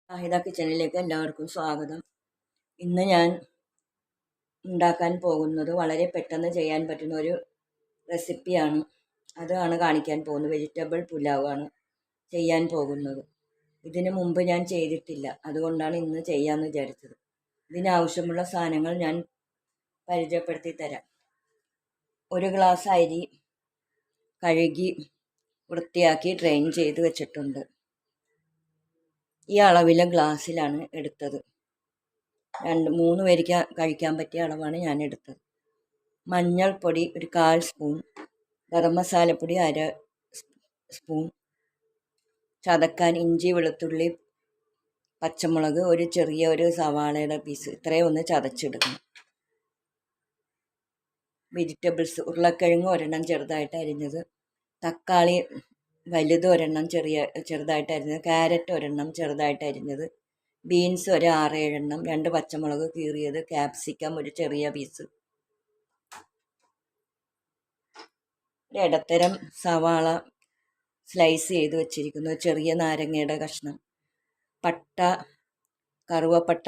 ഷാഹിദ കിച്ചണിലേക്ക് എല്ലാവർക്കും സ്വാഗതം. ഇന്ന് ഞാൻ ഉണ്ടാക്കാൻ പോകുന്നത് വളരെ പെട്ടെന്ന് ചെയ്യാൻ പറ്റുന്ന ഒരു റെസിപ്പിയാണ്. അതാണ് കാണിക്കാൻ പോകുന്നത്. വെജിറ്റബിൾ പുലാവാണ് ചെയ്യാൻ പോകുന്നത്. ഇതിനു മുമ്പ് ഞാൻ ചെയ്തിട്ടില്ല, അതുകൊണ്ടാണ് ഇന്ന് ചെയ്യാമെന്ന് വിചാരിച്ചത്. ഇതിനാവശ്യമുള്ള സാധനങ്ങൾ ഞാൻ പരിചയപ്പെടുത്തി തരാം. ഒരു ഗ്ലാസ് അരി കഴുകി വൃത്തിയാക്കി ഡ്രെയിൻ ചെയ്ത് വെച്ചിട്ടുണ്ട്. ഈ അളവിലെ ഗ്ലാസ്സിലാണ് എടുത്തത്. 2-3 പേർക്ക് കഴിക്കാൻ പറ്റിയ അളവാണ് ഞാൻ എടുത്തത്. മഞ്ഞൾപ്പൊടി ഒരു 1/4 സ്പൂൺ, ഗരം മസാലപ്പൊടി 1/2 സ്പൂൺ, ചതക്കാൻ ഇഞ്ചി, വെളുത്തുള്ളി, പച്ചമുളക്, ഒരു സവാളയുടെ പീസ്, ഇത്രയും ഒന്ന് ചതച്ചെടുക്കണം. വെജിറ്റബിൾസ് ഉരുളക്കിഴങ്ങ് 1 ചെറുതായിട്ട് അരിഞ്ഞത്, തക്കാളി വലുത് 1 ചെറുതായിട്ട് അരിഞ്ഞത്, ക്യാരറ്റ് 1 ചെറുതായിട്ട് അരിഞ്ഞത്, ബീൻസ് 6-7, 2 പച്ചമുളക് കീറിയത്, ക്യാപ്സിക്കം ഒരു ചെറിയ പീസ്, ഒരു ഇടത്തരം സവാള സ്ലൈസ് ചെയ്ത് വെച്ചിരിക്കുന്നു, ചെറിയ നാരങ്ങയുടെ കഷ്ണം, പട്ട, കറുവപ്പട്ട,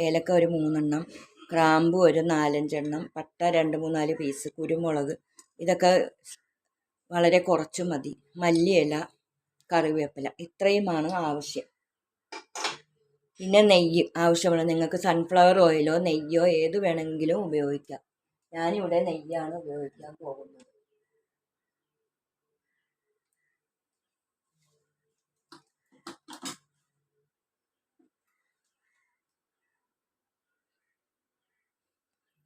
ഏലക്ക ഒരു 3, ഗ്രാമ്പു ഒരു 4-5, പട്ട 2-3-4 പീസ്, കുരുമുളക്, ഇതൊക്കെ വളരെ കുറച്ച് മതി, മല്ലിയില, കറിവേപ്പില, ഇത്രയുമാണ് ആവശ്യം. പിന്നെ നെയ്യ് ആവശ്യമുള്ള, നിങ്ങൾക്ക് സൺഫ്ലവർ ഓയിലോ നെയ്യോ ഏത് വേണമെങ്കിലും ഉപയോഗിക്കാം. ഞാനിവിടെ നെയ്യാണ് ഉപയോഗിക്കാൻ പോകുന്നത്.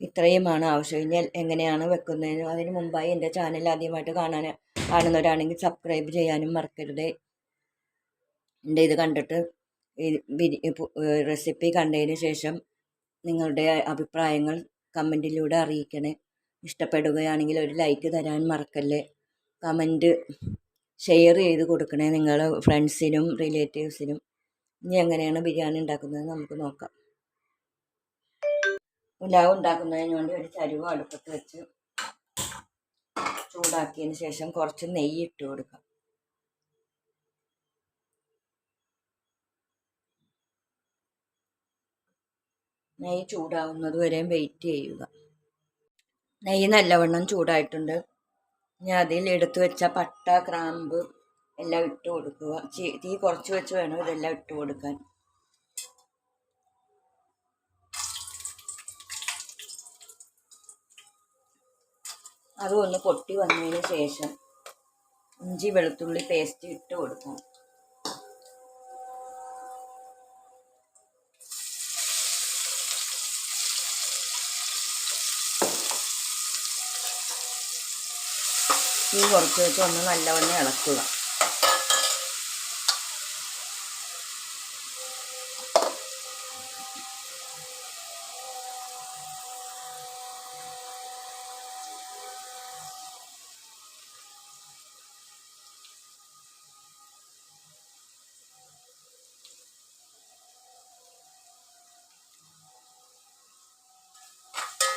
ഇത്രയുമാണ് ആവശ്യം. ഇനി എങ്ങനെയാണ് വെക്കുന്നതിന് അതിന് മുമ്പായി എൻ്റെ ചാനൽ ആദ്യമായിട്ട് കാണുന്നവരാണെങ്കിൽ സബ്സ്ക്രൈബ് ചെയ്യാനും മറക്കരുത്. എൻ്റെ ഇത് കണ്ടിട്ട് റെസിപ്പി കണ്ടതിന് ശേഷം നിങ്ങളുടെ അഭിപ്രായങ്ങൾ കമൻറ്റിലൂടെ അറിയിക്കണേ. ഇഷ്ടപ്പെടുകയാണെങ്കിൽ ഒരു ലൈക്ക് തരാൻ മറക്കല്ലേ. കമൻറ്റ് ഷെയർ ചെയ്ത് കൊടുക്കണേ നിങ്ങൾ ഫ്രണ്ട്സിനും റിലേറ്റീവ്സിനും. ഇനി എങ്ങനെയാണ് ബിരിയാണി ഉണ്ടാക്കുന്നത് നമുക്ക് നോക്കാം. പുലാവ് ഉണ്ടാക്കുന്നതിന് വേണ്ടി ഒരു ചരുവ അടുപ്പത്ത് വെച്ച് ചൂടാക്കിയതിന് ശേഷം കുറച്ച് നെയ്യ് ഇട്ട് കൊടുക്കാം. നെയ്യ് ചൂടാവുന്നത് വരെയും വെയിറ്റ് ചെയ്യുക. നെയ്യ് നല്ലവണ്ണം ചൂടായിട്ടുണ്ട്. ഇനി അതിൽ എടുത്തു വെച്ച പട്ട, ഗ്രാമ്പ് എല്ലാം ഇട്ട് കൊടുക്കുക. തീ കുറച്ച് വെച്ച് വേണം ഇതെല്ലാം ഇട്ട് കൊടുക്കാൻ. അതും ഒന്ന് പൊട്ടി വന്നതിന് ശേഷം ഇഞ്ചി വെളുത്തുള്ളി പേസ്റ്റ് ഇട്ട് കൊടുക്കാം. തീ കുറച്ച് വെച്ച് ഒന്ന് നല്ലവണ്ണം ഇളക്കുക.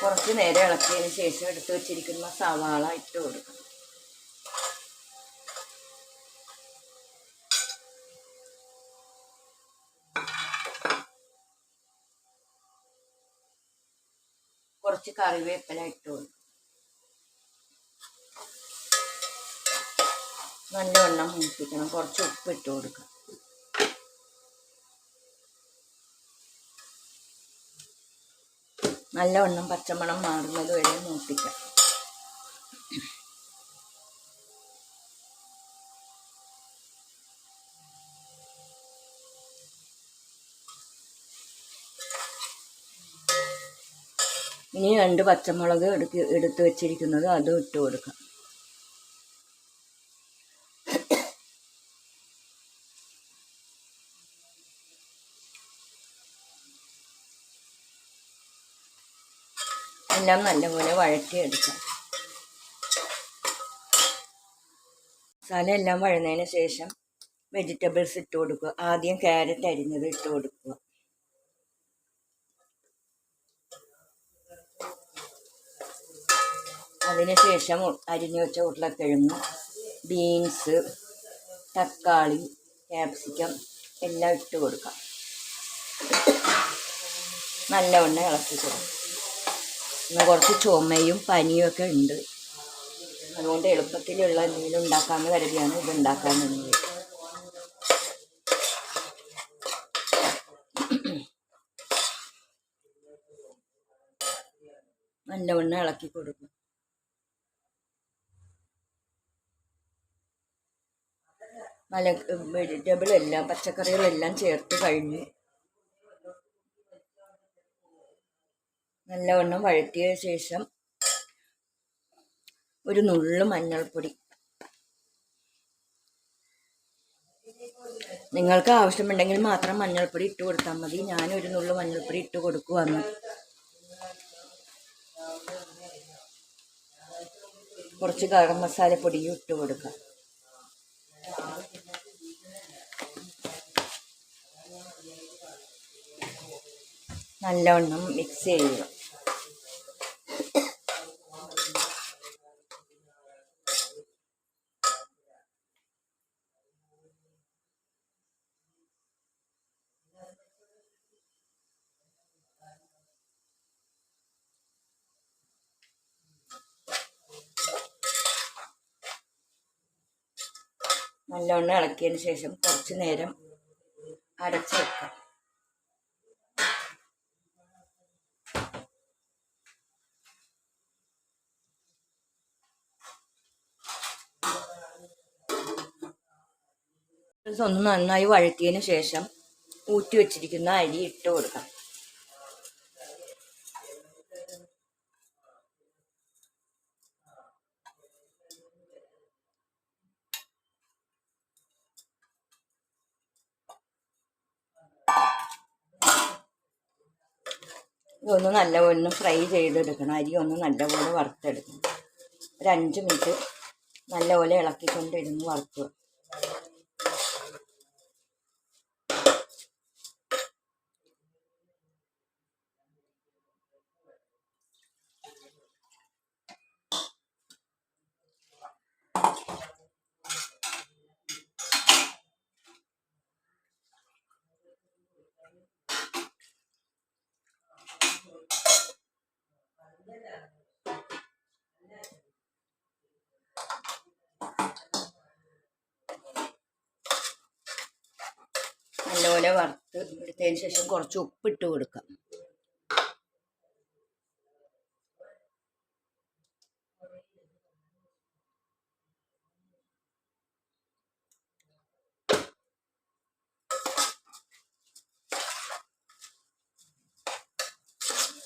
കുറച്ച് നേരം ഇളക്കിയതിന് ശേഷം എടുത്ത് വെച്ചിരിക്കുന്ന സവാള ഇട്ട് കൊടുക്കണം. കുറച്ച് കറിവേപ്പില ഇട്ട് കൊടുക്കും. നല്ലവണ്ണം മൂപ്പിക്കണം. കുറച്ച് ഉപ്പ് ഇട്ട് കൊടുക്കാം. നല്ലവണ്ണം പച്ചമണം മാറുന്നത് വരെ മൂപ്പിക്കാം. ഇനി 2 പച്ചമുളക് എടുത്ത് വെച്ചിരിക്കുന്നത് അതും ഇട്ട് കൊടുക്കാം. എല്ലാം നല്ലപോലെ വഴറ്റിയെടുക്കാം. മസാല എല്ലാം വഴന്നതിന് ശേഷം വെജിറ്റബിൾസ് ഇട്ട് കൊടുക്കുക. ആദ്യം ക്യാരറ്റ് അരിഞ്ഞത് ഇട്ട് കൊടുക്കുക. അതിനുശേഷം അരിഞ്ഞു വെച്ച ഉരുളക്കിഴങ്ങ്, ബീൻസ്, തക്കാളി, ക്യാപ്സിക്കം എല്ലാം ഇട്ട് കൊടുക്കാം. നല്ലവണ്ണം ഇളക്കി കൊടുക്കും. ഇന്ന് കുറച്ച് ചുമയും പനിയും ഒക്കെ ഉണ്ട്. അതുകൊണ്ട് എളുപ്പത്തിലുള്ള എന്തെങ്കിലും ഉണ്ടാക്കാമെന്ന് കരുതിയാണ് ഇത് ഉണ്ടാക്കാൻ വേണ്ടി. നല്ലവണ്ണം ഇളക്കി കൊടുക്കും. വെജിറ്റബിളെല്ലാം പച്ചക്കറികളെല്ലാം ചേർത്ത് കഴിഞ്ഞ് നല്ലവണ്ണം വഴറ്റിയ ശേഷം ഒരു നുള്ളു മഞ്ഞൾപ്പൊടി, നിങ്ങൾക്ക് ആവശ്യമുണ്ടെങ്കിൽ മാത്രം മഞ്ഞൾപ്പൊടി ഇട്ട് കൊടുത്താൽ മതി. ഞാനൊരു നുള്ളു മഞ്ഞൾപ്പൊടി ഇട്ട് കൊടുക്കുവാണ്. കുറച്ച് ഗരം മസാലപ്പൊടിയും ഇട്ട് കൊടുക്കാം. നല്ലവണ്ണം മിക്സ് ചെയ്യുക. നല്ലവണ്ണം ഇളക്കിയതിന് ശേഷം കുറച്ച് നേരം അടച്ച് വെക്കാം. ഒന്ന് നന്നായി വഴറ്റിയതിന് ശേഷം ഊറ്റി വെച്ചിരിക്കുന്ന അരി ഇട്ട് കൊടുക്കാം. ഇതൊന്ന് നല്ലപോലെ ഫ്രൈ ചെയ്തെടുക്കണം. അരി ഒന്ന് നല്ലപോലെ വറുത്തെടുക്കണം. ഒരു 5 മിനിറ്റ് നല്ലപോലെ ഇളക്കിക്കൊണ്ടിരുന്ന് വറുക്കുക. നല്ലപോലെ വറുത്ത് എടുത്തതിന് ശേഷം കുറച്ച് ഉപ്പിട്ട് കൊടുക്കാം.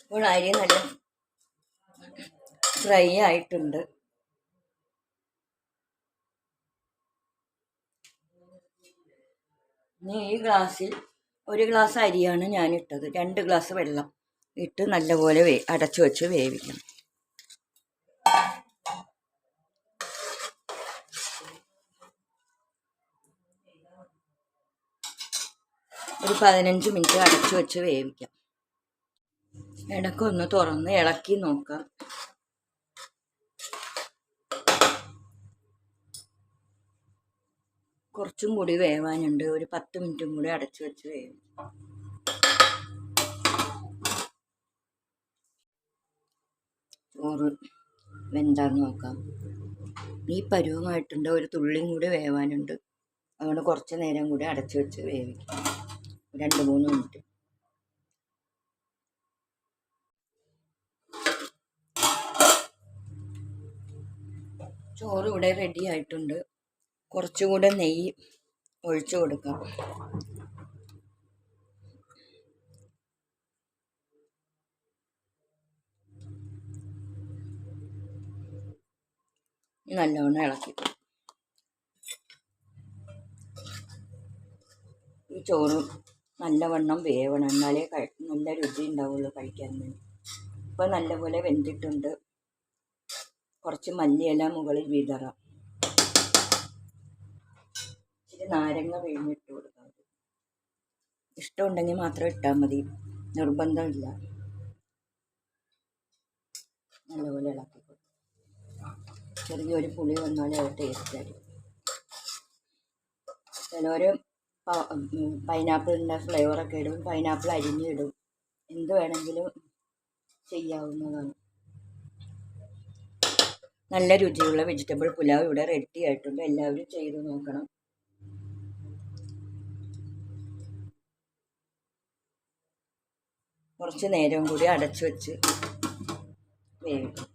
ഇപ്പോൾ അരി നല്ല ഫ്രൈ ആയിട്ടുണ്ട്. ഇനി ഈ ഗ്ലാസ്സിൽ 1 ഗ്ലാസ് അരിയാണ് ഞാൻ ഇട്ടത്. 2 ഗ്ലാസ് വെള്ളം ഇട്ട് നല്ലപോലെ അടച്ചു വെച്ച് വേവിക്കണം. ഒരു 15 മിനിറ്റ് അടച്ചു വെച്ച് വേവിക്കാം. ഇടയ്ക്കൊന്ന് തുറന്ന് ഇളക്കി നോക്കാം. കുറച്ചും കൂടി വേവാനുണ്ട്. ഒരു 10 മിനിറ്റും കൂടി അടച്ചു വെച്ച് വേവിക്കാം. ചോറ് വെന്താന്ന് നോക്കാം. ഈ പരുവമായിട്ടുണ്ട്. ഒരു തുള്ളിയും കൂടി വേവാനുണ്ട്. അതുകൊണ്ട് കുറച്ച് നേരം കൂടി അടച്ചു വെച്ച് വേവിക്കാം. 2-3 മിനിറ്റ്. ചോറ് ഇവിടെ റെഡി ആയിട്ടുണ്ട്. കുറച്ചുകൂടെ നെയ്യ് ഒഴിച്ചു കൊടുക്കാം. നല്ലവണ്ണം ഇളക്കി. ഈ ചോറ് നല്ലവണ്ണം വേവണം, എന്നാലേ നല്ല രുചി ഉണ്ടാവുള്ളൂ കഴിക്കാൻ വേണ്ടി. ഇപ്പോൾ നല്ലപോലെ വെന്തിട്ടുണ്ട്. കുറച്ച് മല്ലിയില മുകളിൽ വിതറാം. ഇച്ചിരി നാരങ്ങ പിഴിഞ്ഞിട്ട് കൊടുക്കാം. ഇഷ്ടമുണ്ടെങ്കിൽ മാത്രം ഇട്ടാൽ മതി, നിർബന്ധമില്ല. നല്ലപോലെ ഇളക്കി കൊടുക്കും. ചെറിയൊരു പുളി വന്നാലേ അത് ടേസ്റ്റ് ആയിരിക്കും. ചിലവർ പൈനാപ്പിളിൻ്റെ ഫ്ലേവറൊക്കെ ഇടും, പൈനാപ്പിൾ അരിഞ്ഞിടും, എന്ത് വേണമെങ്കിലും ചെയ്യാവുന്നതാണ്. നല്ല രുചിയുള്ള വെജിറ്റബിൾ പുലാവ് ഇവിടെ റെഡി ആയിട്ടുണ്ട്. എല്ലാവരും ചെയ്ത് നോക്കണം. കുറച്ച് നേരം കൂടി അടച്ചു വെച്ച് വേവിക്കും.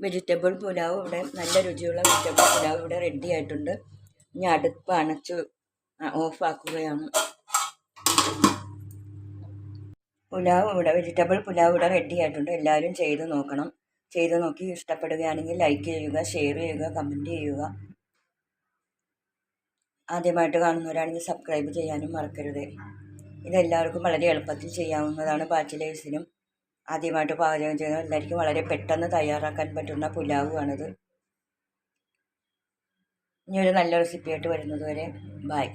വെജിറ്റബിൾ പുലാവ് ഇവിടെ നല്ല രുചിയുള്ള വെജിറ്റബിൾ പുലാവ് ഇവിടെ റെഡി ആയിട്ടുണ്ട്. ഇനി അടുപ്പ് അണച്ച് ഓഫാക്കുകയാണ്. വെജിറ്റബിൾ പുലാവ് ഇവിടെ റെഡി ആയിട്ടുണ്ട്. എല്ലാവരും ചെയ്ത് നോക്കണം. ചെയ്ത് നോക്കി ഇഷ്ടപ്പെടുകയാണെങ്കിൽ ലൈക്ക് ചെയ്യുക, ഷെയർ ചെയ്യുക, കമൻറ്റ് ചെയ്യുക. ആദ്യമായിട്ട് കാണുന്നവരാണെങ്കിൽ സബ്സ്ക്രൈബ് ചെയ്യാനും മറക്കരുത്. ഇതെല്ലാവർക്കും വളരെ എളുപ്പത്തിൽ ചെയ്യാവുന്നതാണ്. ബാച്ചിലേഴ്സിനും ആദ്യമായിട്ട് പാചകം ചെയ്യുന്ന എല്ലാവർക്കും വളരെ പെട്ടെന്ന് തയ്യാറാക്കാൻ പറ്റുന്ന പുലാവുമാണിത്. ഇനി ഒരു നല്ല റെസിപ്പിയായിട്ട് വരുന്നത് വരെ ബൈ.